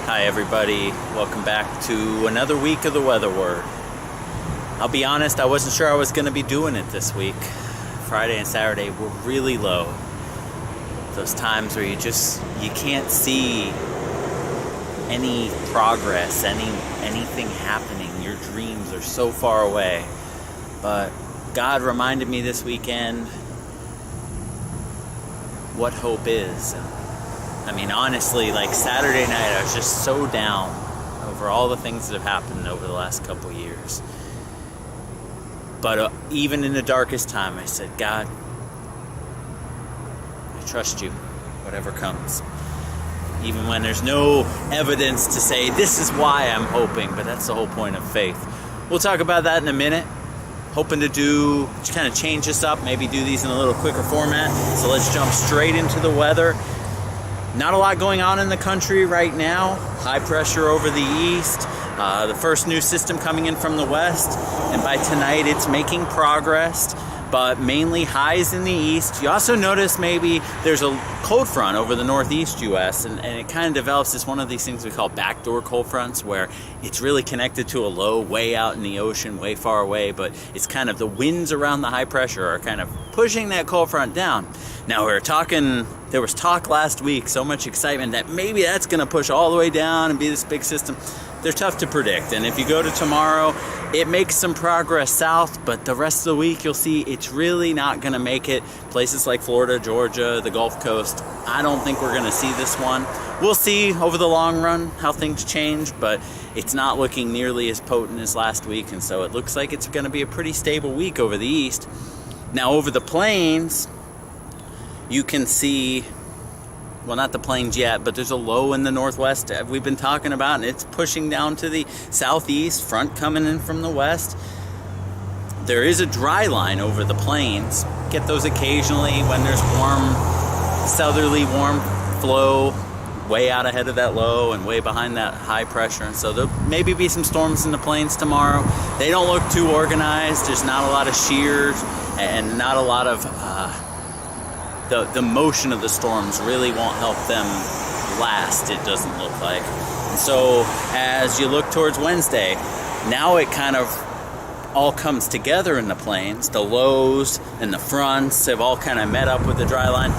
Hi everybody, welcome back to another week of the WeatherWord. I'll be honest, I wasn't sure I was going to be doing it this week. Friday and Saturday were really low. Those times where you can't see any progress, anything happening. Your dreams are so far away. But God reminded me this weekend what hope is. I mean, honestly, like Saturday night, I was just so down over all the things that have happened over the last couple of years. But even in the darkest time, I said, God, I trust you, whatever comes. Even when there's no evidence to say, this is why I'm hoping, but that's the whole point of faith. We'll talk about that in a minute. Hoping to kind of change this up, maybe do these in a little quicker format. So let's jump straight into the weather. Not a lot going on in the country right now. High pressure over the east. The first new system coming in from the west. And by tonight, it's making progress, but mainly highs in the east. You also notice maybe there's a cold front over the northeast U.S. And it kind of develops as one of these things we call backdoor cold fronts, where it's really connected to a low way out in the ocean, way far away, but it's kind of the winds around the high pressure are kind of pushing that cold front down. Now there was talk last week, so much excitement that maybe that's going to push all the way down and be this big system. They're tough to predict. And if you go to tomorrow, it makes some progress south, but the rest of the week you'll see it's really not going to make it. Places like Florida, Georgia, the Gulf Coast, I don't think we're going to see this one. We'll see over the long run how things change, but it's not looking nearly as potent as last week, and so it looks like it's going to be a pretty stable week over the east. Now over the plains, you can see, well, not the plains yet, but there's a low in the northwest we've been talking about, and it's pushing down to the southeast, front coming in from the west. There is a dry line over the plains. Get those occasionally when there's southerly warm flow way out ahead of that low and way behind that high pressure. And so there'll maybe be some storms in the plains tomorrow. They don't look too organized. There's not a lot of shears and not a lot of the motion of the storms really won't help them last, it doesn't look like. And so as you look towards Wednesday, now it kind of all comes together in the plains. The lows and the fronts have all kind of met up with the dry line.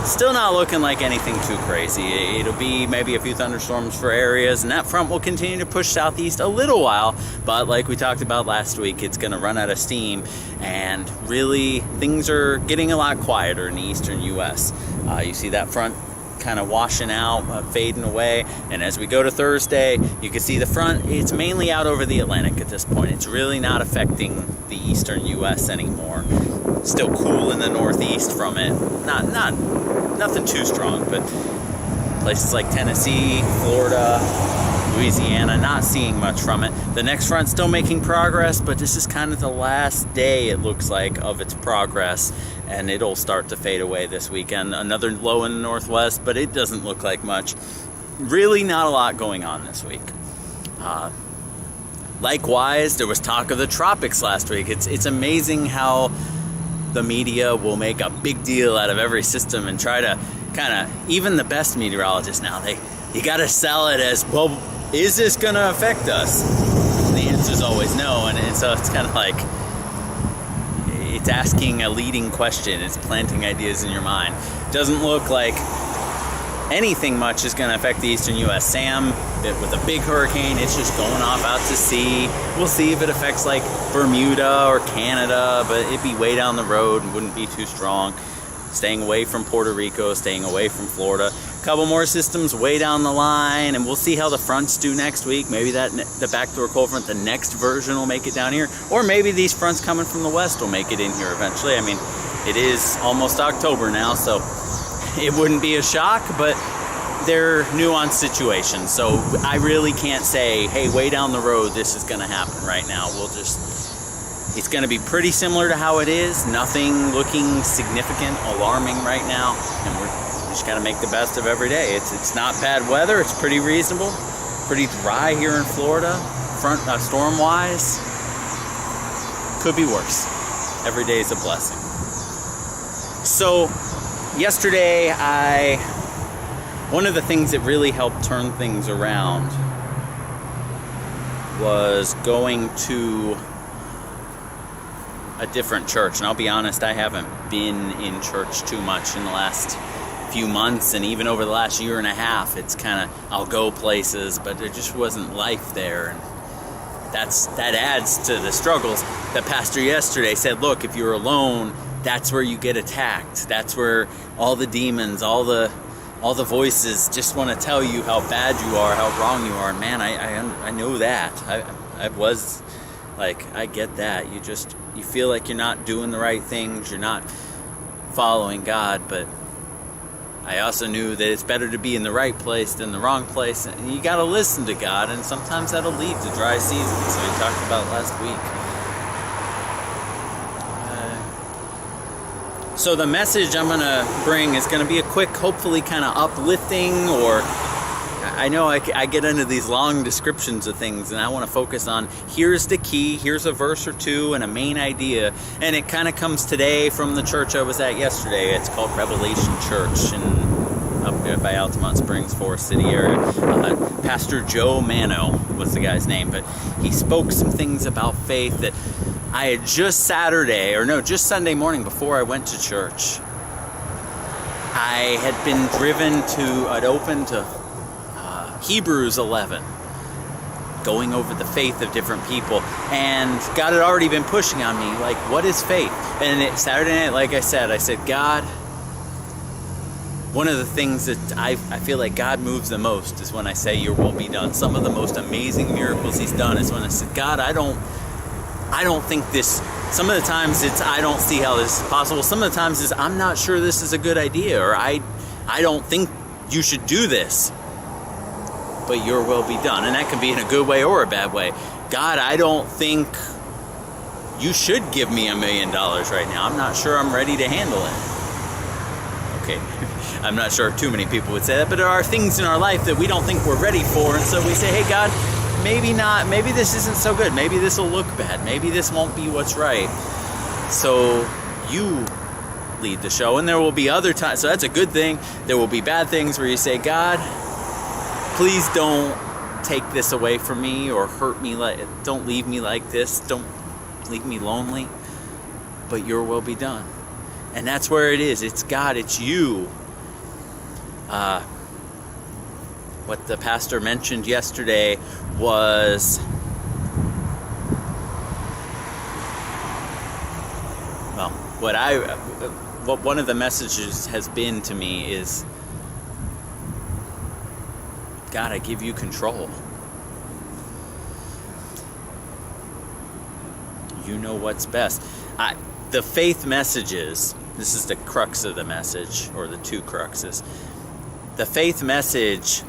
Still not looking like anything too crazy. It'll be maybe a few thunderstorms for areas, and that front will continue to push southeast a little while, but like we talked about last week, it's going to run out of steam, and really things are getting a lot quieter in the eastern U.S. You see that front kind of washing out, fading away, and as we go to Thursday, you can see the front, it's mainly out over the Atlantic at this point. It's really not affecting the eastern U.S. anymore. Still cool in the northeast from it. Nothing too strong, but places like Tennessee, Florida, Louisiana, not seeing much from it. The next front's still making progress, but this is kind of the last day, it looks like, of its progress, and it'll start to fade away this weekend. Another low in the northwest, but it doesn't look like much. Really not a lot going on this week. Likewise, there was talk of the tropics last week. It's amazing how the media will make a big deal out of every system and try to kind of, even the best meteorologists now, you got to sell it as, well, is this going to affect us? And the answer is always no, and so it's kind of like, it's asking a leading question, it's planting ideas in your mind. Doesn't look like anything much is going to affect the eastern U.S. Sam, with a big hurricane, it's just going off out to sea. We'll see if it affects like Bermuda or Canada, but it'd be way down the road and wouldn't be too strong. Staying away from Puerto Rico, staying away from Florida. A couple more systems way down the line, and we'll see how the fronts do next week. Maybe the backdoor cold front, the next version, will make it down here, or maybe these fronts coming from the west will make it in here eventually. I mean, it is almost October now, so it wouldn't be a shock, but they're nuanced situations. So I really can't say, hey, way down the road, this is going to happen right now. It's going to be pretty similar to how it is. Nothing looking significant, alarming right now. And we just got to make the best of every day. It's not bad weather. It's pretty reasonable. Pretty dry here in Florida. Storm-wise, could be worse. Every day is a blessing. So yesterday One of the things that really helped turn things around was going to a different church. And I'll be honest, I haven't been in church too much in the last few months, and even over the last year and a half. It's kind of, I'll go places, but there just wasn't life there. And that adds to the struggles. The pastor yesterday said, look, if you're alone, that's where you get attacked. That's where all the demons, all the voices just want to tell you how bad you are, how wrong you are. And man, I know that. I was like, I get that. You feel like you're not doing the right things, you're not following God, but I also knew that it's better to be in the right place than the wrong place, and you got to listen to God, and sometimes that'll lead to dry seasons, we talked about last week. So the message I'm going to bring is going to be a quick, hopefully kind of uplifting, or I know I get into these long descriptions of things, and I want to focus on here's the key, here's a verse or two and a main idea, and it kind of comes today from the church I was at yesterday. It's called Revelation Church, and up there by Altamont Springs, Forest City area. Pastor Joe Mano was the guy's name, but he spoke some things about faith that I had just Sunday morning before I went to church. I had been I'd opened to Hebrews 11, going over the faith of different people, and God had already been pushing on me, like, what is faith? And Saturday night, like I said, God, one of the things that I feel like God moves the most is when I say your will be done. Some of the most amazing miracles he's done is when I said, God, I don't think this. Some of the times it's I don't see how this is possible. Some of the times it's I'm not sure this is a good idea, or I don't think you should do this. But your will be done. And that can be in a good way or a bad way. God, I don't think you should give me $1 million right now. I'm not sure I'm ready to handle it. Okay, I'm not sure too many people would say that, but there are things in our life that we don't think we're ready for, and so we say, hey God, maybe not, maybe this isn't so good, maybe this will look bad, maybe this won't be what's right. So you lead the show, and there will be other times, so that's a good thing. There will be bad things where you say, God, please don't take this away from me or hurt me. Don't leave me like this. Don't leave me lonely. But your will be done. And that's where it is. It's God. It's you. What the pastor mentioned yesterday was, well, what one of the messages has been to me is, God, I give you control. You know what's best. The faith messages, this is the crux of the message, or the two cruxes. The faith message,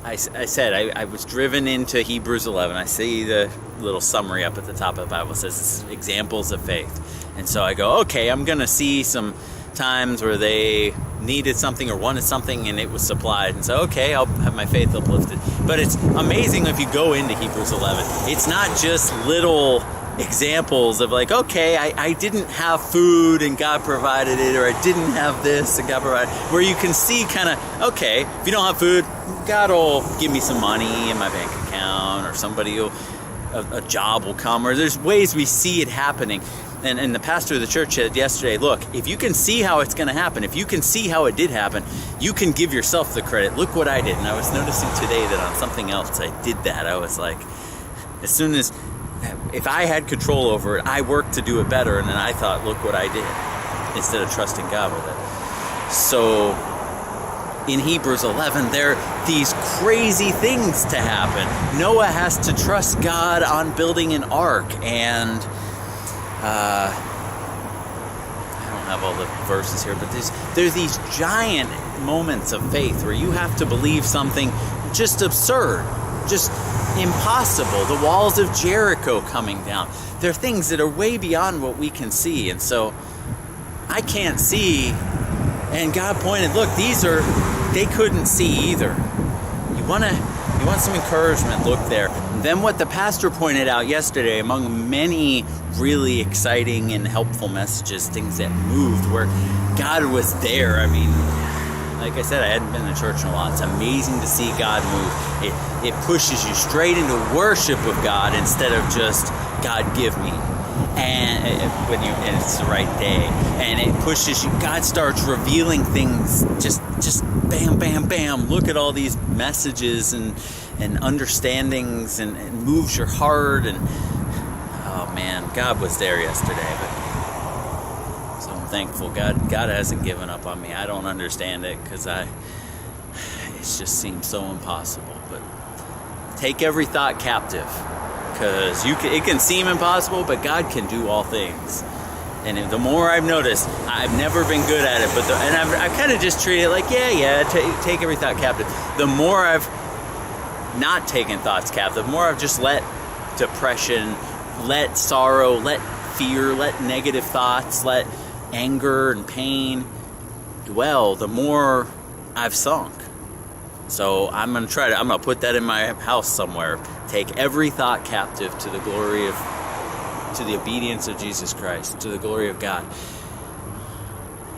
I said, I was driven into Hebrews 11. I see the little summary up at the top of the Bible. It says examples of faith. And so I go, okay, I'm going to see some times where they needed something or wanted something and it was supplied, and so okay, I'll have my faith uplifted. But it's amazing if you go into Hebrews 11, it's not just little examples of like, okay, I didn't have food and God provided it, or I didn't have this and God provided, where you can see kind of, okay, if you don't have food, God will give me some money in my bank account, or a job will come, or there's ways we see it happening. And the pastor of the church said yesterday, look, if you can see how it's going to happen, if you can see how it did happen, you can give yourself the credit. Look what I did. And I was noticing today that on something else I did that. I was like, if I had control over it, I worked to do it better. And then I thought, look what I did, instead of trusting God with it. So in Hebrews 11, there are these crazy things to happen. Noah has to trust God on building an ark, and I don't have all the verses here, but there's these giant moments of faith where you have to believe something just absurd, just impossible. The walls of Jericho coming down. There are things that are way beyond what we can see, and so I can't see. And God pointed, look, they couldn't see either. You want some encouragement, look there. And then what the pastor pointed out yesterday, among many really exciting and helpful messages, things that moved, where God was there. I mean, like I said, I hadn't been to church in a while. It's amazing to see God move. It pushes you straight into worship of God instead of just, God, give me. And it's the right day, and it pushes you. God starts revealing things, just bam, bam, bam. Look at all these messages and understandings, and it moves your heart. And oh man, God was there yesterday. But so I'm thankful. God hasn't given up on me. I don't understand it because it just seems so impossible. But take every thought captive. Because it can seem impossible, but God can do all things. And the more I've noticed, I've never been good at it, but I've kind of just treated it like, take every thought captive. The more I've not taken thoughts captive, the more I've just let depression, let sorrow, let fear, let negative thoughts, let anger and pain dwell, the more I've sunk. So I'm going to put that in my house somewhere. Take every thought captive to the obedience of Jesus Christ, to the glory of God.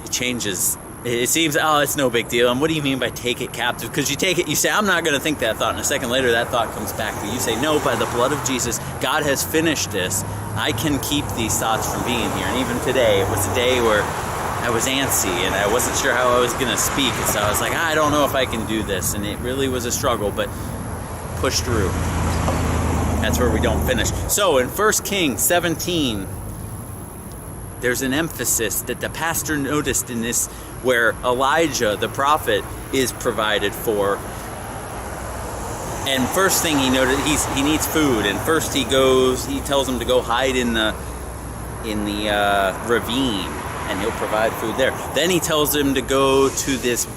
It changes. It seems, it's no big deal. And what do you mean by take it captive? Because you take it, you say, I'm not going to think that thought. And a second later, that thought comes back. But you say, no, by the blood of Jesus, God has finished this. I can keep these thoughts from being here. And even today, it was a day where I was antsy and I wasn't sure how I was going to speak. And so I was like, I don't know if I can do this. And it really was a struggle, but push through. That's where we don't finish. So in 1 Kings 17, there's an emphasis that the pastor noticed in this where Elijah, the prophet, is provided for. And first thing he noted, he needs food. And first he tells him to go hide in the ravine, and he'll provide food there. Then he tells him to go to this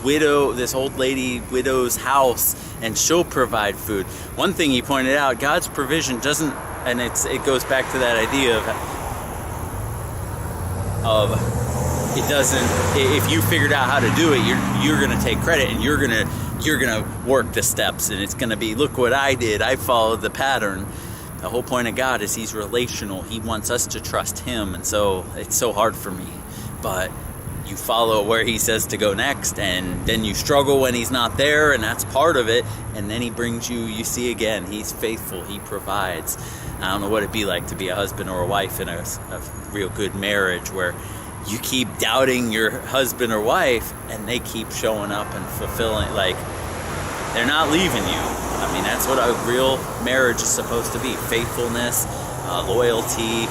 old lady widow's house, and she'll provide food. One thing he pointed out, God's provision doesn't, and it goes back to that idea of it doesn't. If you figured out how to do it, you're going to take credit, and you're gonna work the steps, and it's going to be, look what I did. I followed the pattern. The whole point of God is He's relational. He wants us to trust Him, and so it's so hard for me. But you follow where He says to go next, and then you struggle when He's not there, and that's part of it. And then He brings you see again, He's faithful, He provides. I don't know what it'd be like to be a husband or a wife in a real good marriage where you keep doubting your husband or wife, and they keep showing up and fulfilling, like, they're not leaving you. I mean, that's what a real marriage is supposed to be. Faithfulness, loyalty,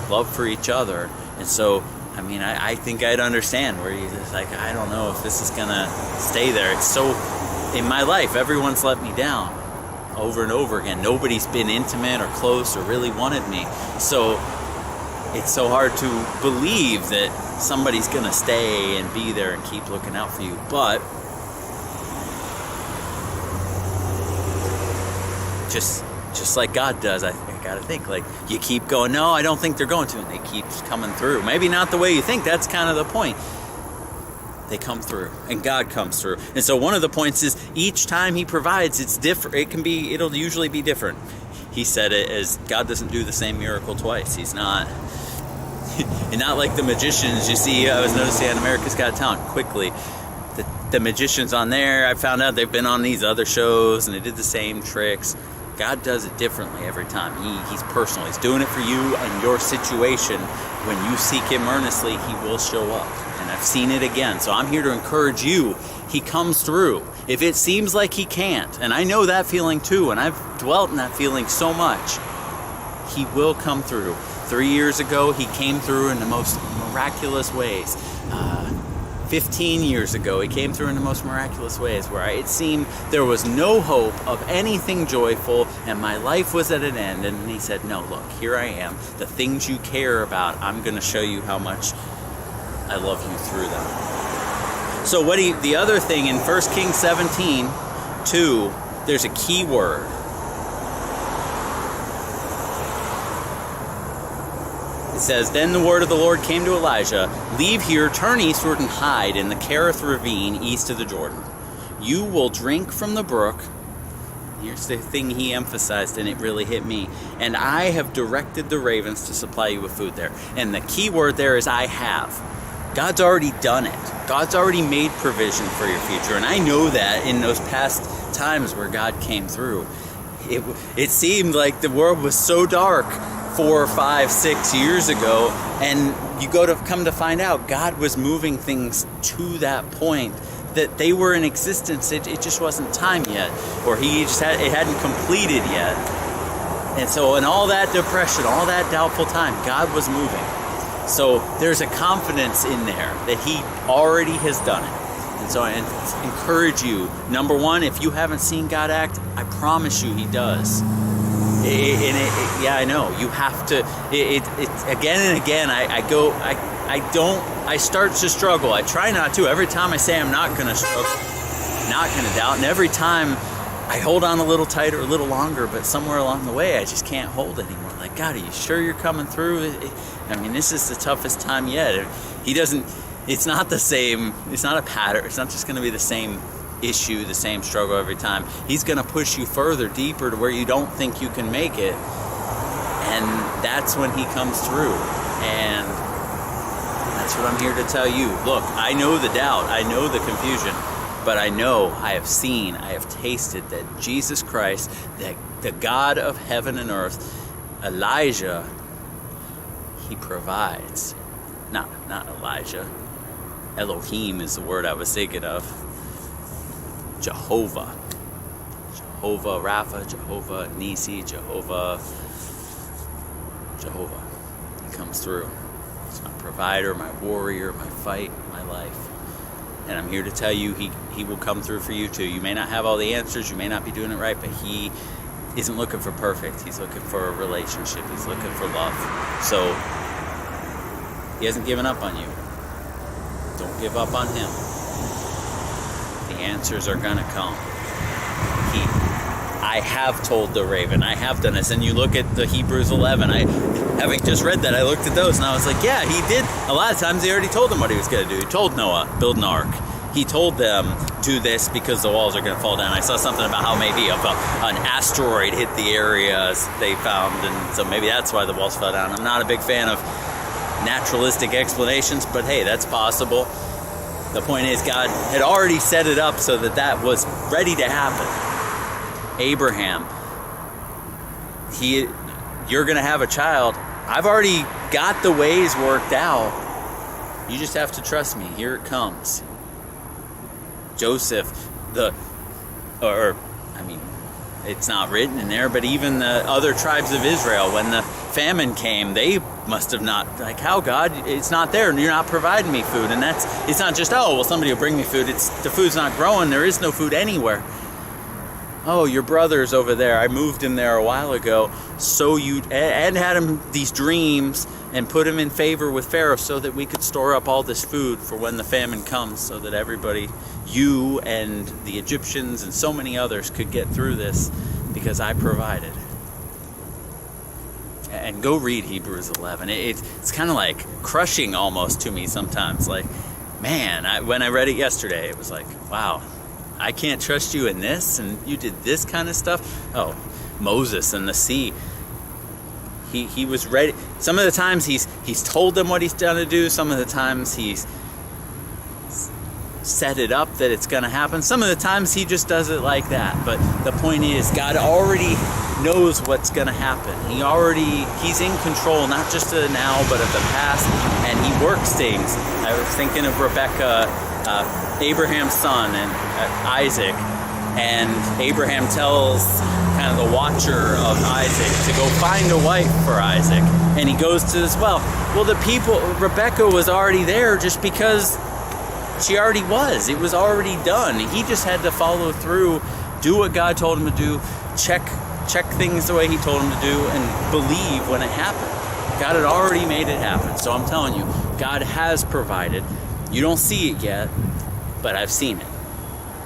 love for each other. And so, I mean, I think I'd understand where you're just like, I don't know if this is going to stay there. It's so, in my life, everyone's let me down over and over again. Nobody's been intimate or close or really wanted me. So it's so hard to believe that somebody's going to stay and be there and keep looking out for you. But just like God does, I got to think, like, you keep going, no, I don't think they're going to, and they keep coming through. Maybe not the way you think, that's kind of the point. They come through, and God comes through. And so one of the points is, each time He provides, it's different. It'll usually be different. He said it as, God doesn't do the same miracle twice. He's not, and not like the magicians you see. I was noticing on America's Got Talent quickly. The magicians on there, I found out they've been on these other shows, and they did the same tricks. God does it differently every time. He's personal. He's doing it for you and your situation. When you seek Him earnestly, He will show up. And I've seen it again. So I'm here to encourage you. He comes through. If it seems like He can't, and I know that feeling too, and I've dwelt in that feeling so much, He will come through. 3 years ago, He came through in the most miraculous ways. 15 years ago, He came through in the most miraculous ways where it seemed there was no hope of anything joyful and my life was at an end. And He said, no, look, here I am. The things you care about, I'm going to show you how much I love you through them. So the other thing in 1 Kings 17:2, there's a key word. It says, then the word of the Lord came to Elijah, leave here, turn eastward, and hide in the Kerith ravine east of the Jordan. You will drink from the brook. Here's the thing he emphasized, and it really hit me. And I have directed the ravens to supply you with food there. And the key word there is I have. God's already done it. God's already made provision for your future. And I know that in those past times where God came through. It seemed like the world was so dark 4, 5, 6 years ago, and you come to find out God was moving things to that point that they were in existence. It just wasn't time yet, or it hadn't completed yet. And so in all that depression, all that doubtful time, God was moving. So there's a confidence in there that He already has done it. And so I encourage you, number one, if you haven't seen God act, I promise you He does. Yeah, I know. You have to. Again and again. I start to struggle. I try not to. Every time I say I'm not going to struggle, not going to doubt, and every time I hold on a little tighter, a little longer, but somewhere along the way I just can't hold anymore. Like, God, are you sure you're coming through? I mean, this is the toughest time yet. He doesn't. It's not the same. It's not a pattern. It's not just going to be the same issue, the same struggle every time. He's going to push you further, deeper to where you don't think you can make it. And that's when He comes through. And that's what I'm here to tell you. Look, I know the doubt. I know the confusion. But I know, I have seen, I have tasted that Jesus Christ, that the God of heaven and earth, Elijah, He provides. Not Elijah. Elohim is the word I was thinking of. Jehovah Rapha, Jehovah Nisi, Jehovah. He comes through. He's my provider, my warrior, my fight, my life. And I'm here to tell you, he will come through for you too. You may not have all the answers, you may not be doing it right, but He isn't looking for perfect. He's looking for a relationship. He's looking for love. So He hasn't given up on you. Don't give up on Him. The answers are going to come. I have told the raven. I have done this. And you look at the Hebrews 11. Having just read that, I looked at those and I was like, yeah, He did. A lot of times He already told them what He was going to do. He told Noah, build an ark. He told them, do this because the walls are going to fall down. I saw something about how maybe an asteroid hit the areas they found. And so maybe that's why the walls fell down. I'm not a big fan of naturalistic explanations, but hey, that's possible. The point is, God had already set it up so that was ready to happen. Abraham, you're going to have a child. I've already got the ways worked out. You just have to trust me. Here it comes. Joseph, it's not written in there, but even the other tribes of Israel, when the famine came, they must have not, like, how, God, it's not there and you're not providing me food. And it's not just, oh, well, somebody will bring me food. It's the food's not growing. There is no food anywhere. Oh, your brother's over there. I moved him there a while ago. And had him these dreams and put him in favor with Pharaoh so that we could store up all this food for when the famine comes, so that everybody, you and the Egyptians and so many others, could get through this because I provided. And go read Hebrews 11. It's kind of like crushing almost to me sometimes. Like, man, when I read it yesterday, it was like, wow, I can't trust you in this, and you did this kind of stuff. Oh, Moses and the sea. He was ready. Some of the times he's told them what He's done to do. Some of the times He's set it up that it's going to happen. Some of the times He just does it like that. But the point is, God already knows what's going to happen. He's in control, not just of the now, but of the past, and He works things. I was thinking of Rebecca, Abraham's son, and Isaac, and Abraham tells kind of the watcher of Isaac to go find a wife for Isaac, and he goes to this well. Well, Rebecca was already there just because she already was. It was already done. He just had to follow through, do what God told him to do, check things the way He told him to do, and believe when it happened. God had already made it happen. So I'm telling you, God has provided. You don't see it yet, but I've seen it.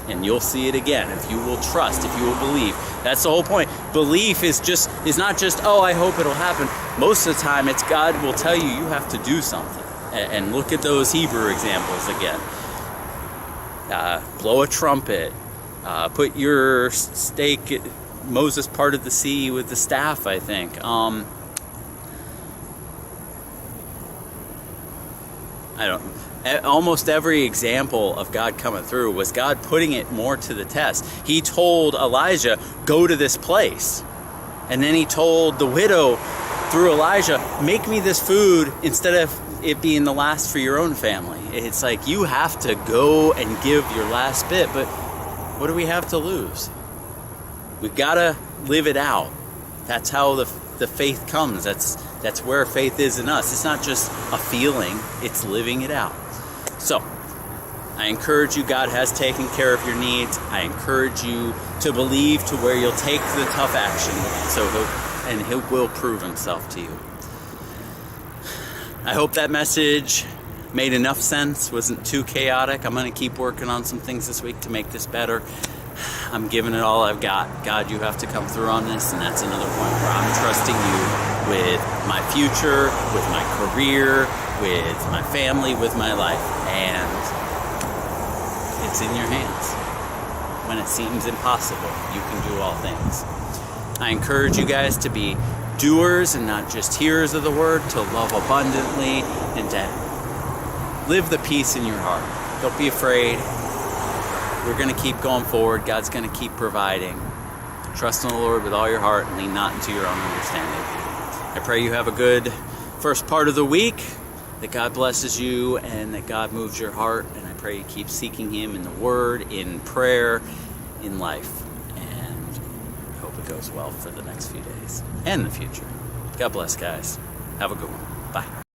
And you'll see it again if you will trust, if you will believe. That's the whole point. Belief is not just, oh, I hope it'll happen. Most of the time, it's God will tell you have to do something. And look at those Hebrew examples again. Blow a trumpet. Put your stake. Moses parted the sea with the staff, I think. Almost every example of God coming through was God putting it more to the test. He told Elijah, go to this place. And then he told the widow through Elijah, make me this food instead of it being the last for your own family. It's like you have to go and give your last bit, but what do we have to lose? We've got to live it out. That's how the faith comes. That's where faith is in us. It's not just a feeling, it's living it out. So, I encourage you, God has taken care of your needs. I encourage you to believe to where you'll take the tough action, He will prove himself to you. I hope that message made enough sense, wasn't too chaotic. I'm going to keep working on some things this week to make this better. I'm giving it all I've got. God, you have to come through on this, and that's another point where I'm trusting you with my future, with my career, with my family, with my life, and it's in your hands. When it seems impossible, you can do all things. I encourage you guys to be doers and not just hearers of the word, to love abundantly and to live the peace in your heart. Don't be afraid. We're going to keep going forward. God's going to keep providing. Trust in the Lord with all your heart and lean not into your own understanding. I pray you have a good first part of the week, that God blesses you and that God moves your heart. And I pray you keep seeking Him in the Word, in prayer, in life. And I hope it goes well for the next few days and the future. God bless, guys. Have a good one. Bye.